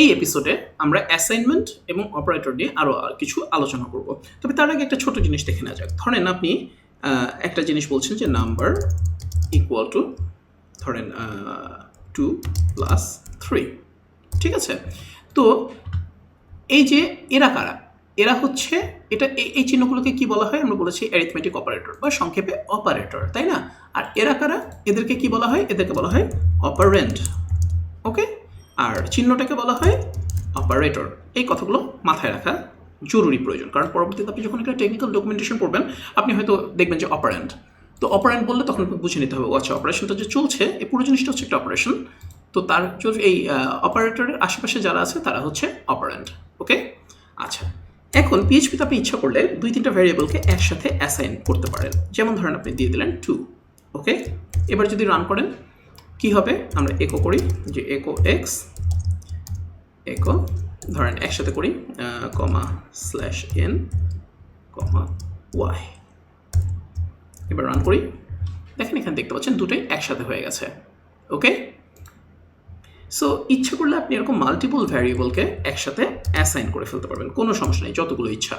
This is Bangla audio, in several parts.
এই এপিসোডে আমরা অ্যাসাইনমেন্ট এবং অপারেটর নিয়ে আরও কিছু আলোচনা করব। তবে তার আগে একটা ছোট জিনিস দেখে নেওয়া যাক। ধরেন আপনি একটা জিনিস বলছেন যে নাম্বার ইকুয়াল টু ধরেন 2 + 3, ঠিক আছে? তো এই যে এরা কারা? এরা হচ্ছে এটা এই চিহ্নগুলোকে কি বলা হয়? আমরা বলেছি অ্যারিথমেটিক অপারেটর বা সংক্ষেপে অপারেটর, তাই না? আর এরা কারা? এদেরকে কি বলা হয়? এদেরকে বলা হয় অপারেন্ড। ওকে, আর চিহ্নটাকে বলা হয় অপারেটর। এই কথাগুলো মাথায় রাখা জরুরি প্রয়োজন, কারণ পরবর্তীতে আপনি যখন একটা টেকনিক্যাল ডকুমেন্টেশন পড়বেন আপনি হয়তো দেখবেন যে অপারেন্ড। তো অপারেন্ড বললে তখন বুঝে নিতে হবে, আচ্ছা অপারেশনটা যে চলছে এই পুরো জিনিসটা হচ্ছে একটা অপারেশন। তো তার এই অপারেটরের আশেপাশে যারা আছে তারা হচ্ছে অপারেন্ড। ওকে, আচ্ছা এখন পিএইচপিতে আপনি ইচ্ছা করলে 2-3টা ভ্যারিয়েবলকে একসাথে অ্যাসাইন করতে পারেন। যেমন ধরেন আপনি দিয়ে দিলেন 2। ওকে, এবার যদি রান করেন কি হবে? আমরা একো করি যে একো এক্স, একো ধরেন একসাথে করি /n, y। এবার রান করি, দেখেন এখানে দেখতে পাচ্ছেন দুটোই একসাথে হয়ে গেছে। ওকে, সো ইচ্ছা করলে আপনি এরকম মাল্টিপল ভ্যারিয়েবলকে একসাথে অ্যাসাইন করে ফেলতে পারবেন, কোনো সমস্যা নেই, যতগুলো ইচ্ছা।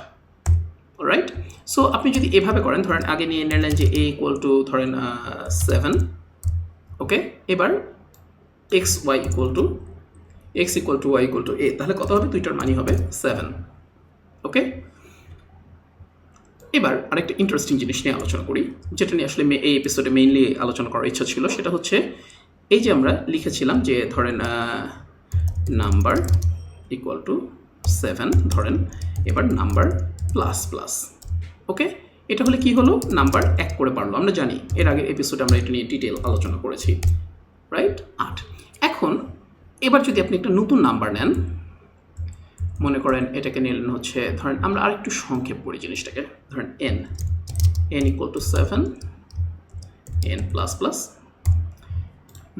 রাইট, সো আপনি যদি এভাবে করেন, ধরেন আগে নিয়ে নিলেন যে a ইকুয়াল টু ধরেন 7। ওকে, এবার x equal to y equal to a, তাহলে কত হবে? দুইটার মানই হবে 7। ওকে, এবার আরেকটা ইন্টারেস্টিং জিনিস নিয়ে আলোচনা করি, যেটা নিয়ে আসলে এই এপিসোডে মেইনলি আলোচনা করার ইচ্ছা ছিল। সেটা হচ্ছে এই যে আমরা লিখেছিলাম যে ধরেন নাম্বার ইকুয়াল টু 7 ধরেন, এবার নাম্বার প্লাস প্লাস। ওকে, এটা হলে কি হলো? নাম্বার এক করে বাড়লো। আমরা জানি এর আগের এপিসোডে আমরা এটা নিয়ে ডিটেল আলোচনা করেছি, রাইট? 8। এখন এবার যদি আপনি একটা নতুন নাম্বার নেন, মনে করেন এটাকে নিলেন হচ্ছে ধরেন আমরা আরেকটু সংক্ষেপ করি জিনিসটাকে, ধরেন n equal to 7, n plus plus.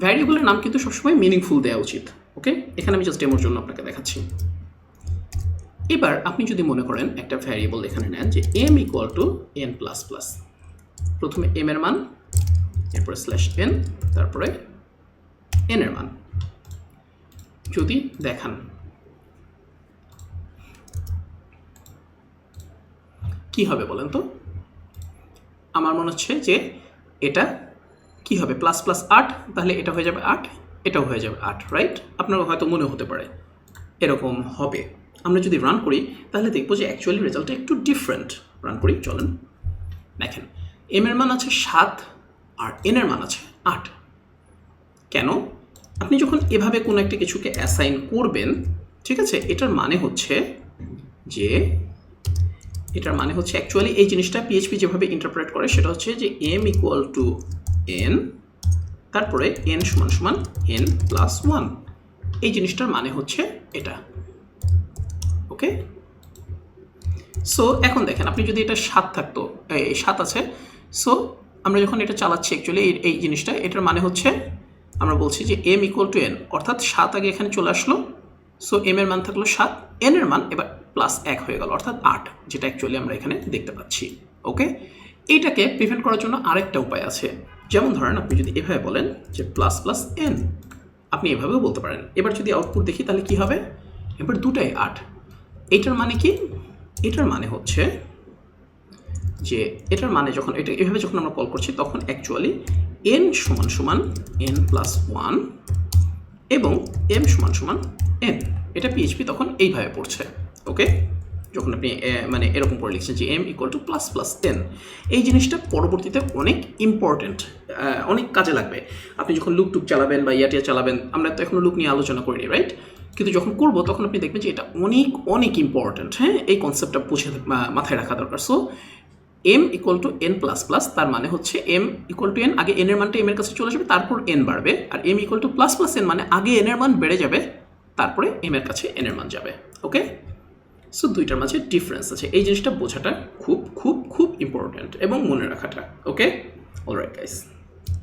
ভ্যারিয়েবলের নাম কিন্তু সবসময় মিনিংফুল দেওয়া উচিত। ওকে, এখানে আমি জাস্ট ডেমোর জন্য আপনাকে দেখাচ্ছি। এবার আপনি যদি মনে করেন একটা ভ্যারিয়েবল এখানে নেন যে m equal to n plus plus, প্রথমে m এর মান, এরপরে /n, তারপরে n এর মান যদি দেখান, কি হবে বলেন তো? আমার মনে হচ্ছে যে এটা কি হবে? প্লাস প্লাস 8, তাহলে এটা হয়ে যাবে 8, এটাও হয়ে যাবে 8, রাইট? আপনার হয়তো মনে হতে পারে এরকম হবে। আমরা যদি রান করি তাহলে দেখবো যে অ্যাকচুয়ালি রেজাল্টটা একটু ডিফারেন্ট। রান করি, চলেন দেখেন, m এর মান আছে 7 আর n এর মান আছে 8। কেন? আপনি যখন এভাবে কোনো একটা কিছুকে অ্যাসাইন করবেন, ঠিক আছে, এটার মানে হচ্ছে অ্যাকচুয়ালি এই জিনিসটা পিএইচপি যেভাবে ইন্টারপ্রেট করে সেটা হচ্ছে যে m ইকুয়াল টু n, তারপরে n সমান সমান n প্লাস 1। এই জিনিসটার মানে হচ্ছে এটা। ওকে, সো এখন দেখেন আপনি যদি এটা 7 থাকতো, 7 আছে, সো আমরা যখন এটা চালাচ্ছি অ্যাকচুয়ালি এই জিনিসটা, এটার মানে হচ্ছে আমরা বলছি যে m ইকুয়াল টু n, অর্থাৎ 7 আগে এখানে চলে আসলো, সো m এর মান থাকলো 7, n এর মান এবার প্লাস 1 হয়ে গেল, অর্থাৎ 8, যেটা অ্যাকচুয়ালি আমরা এখানে দেখতে পাচ্ছি। ওকে, এইটাকে প্রিভেন্ট করার জন্য আরেকটা উপায় আছে। যেমন ধরেন আপনি যদি এভাবে বলেন যে প্লাস প্লাস n, আপনি এভাবেও বলতে পারেন। এবার যদি আউটপুট দেখি তাহলে কি হবে? এবার দুটাই 8। এটার মানে কি? এটার মানে হচ্ছে যে এটার মানে যখন এটা এভাবে যখন আমরা কল করছি তখন অ্যাকচুয়ালি n সমান সমান n প্লাস 1 এবং m সমান সমান n, এটা পিএইচপি তখন এইভাবে পড়ছে। ওকে, যখন আপনি মানে এরকম করে লিখছেন যে m equal to plus plus n, এই জিনিসটা পরবর্তীতে অনেক ইম্পর্টেন্ট, অনেক কাজে লাগবে। আপনি যখন লুপ টুপ চালাবেন বা ইয়াটিয়া চালাবেন, আমরা তো এখনো লুপ নিয়ে আলোচনা করিনি, রাইট? কিন্তু যখন করবো তখন আপনি দেখবেন যে এটা অনেক অনেক ইম্পর্টেন্ট। হ্যাঁ, এই কনসেপ্টটা বুঝে মাথায় রাখা দরকার। So m equal to n plus plus, তার মানে হচ্ছে m ইকুয়াল টু n, আগে n এর মানটা m এর কাছে চলে যাবে, তারপর n বাড়বে। আর m equal to plus plus n মানে আগে n এর মান বেড়ে যাবে, তারপরে m এর কাছে n এর মান যাবে। ওকে, সো দুইটার মাঝে ডিফারেন্স আছে, এই জিনিসটা বোঝাটা খুব খুব খুব ইম্পর্টেন্ট এবং মনে রাখাটা। ওকে, অলরাইট গাইস।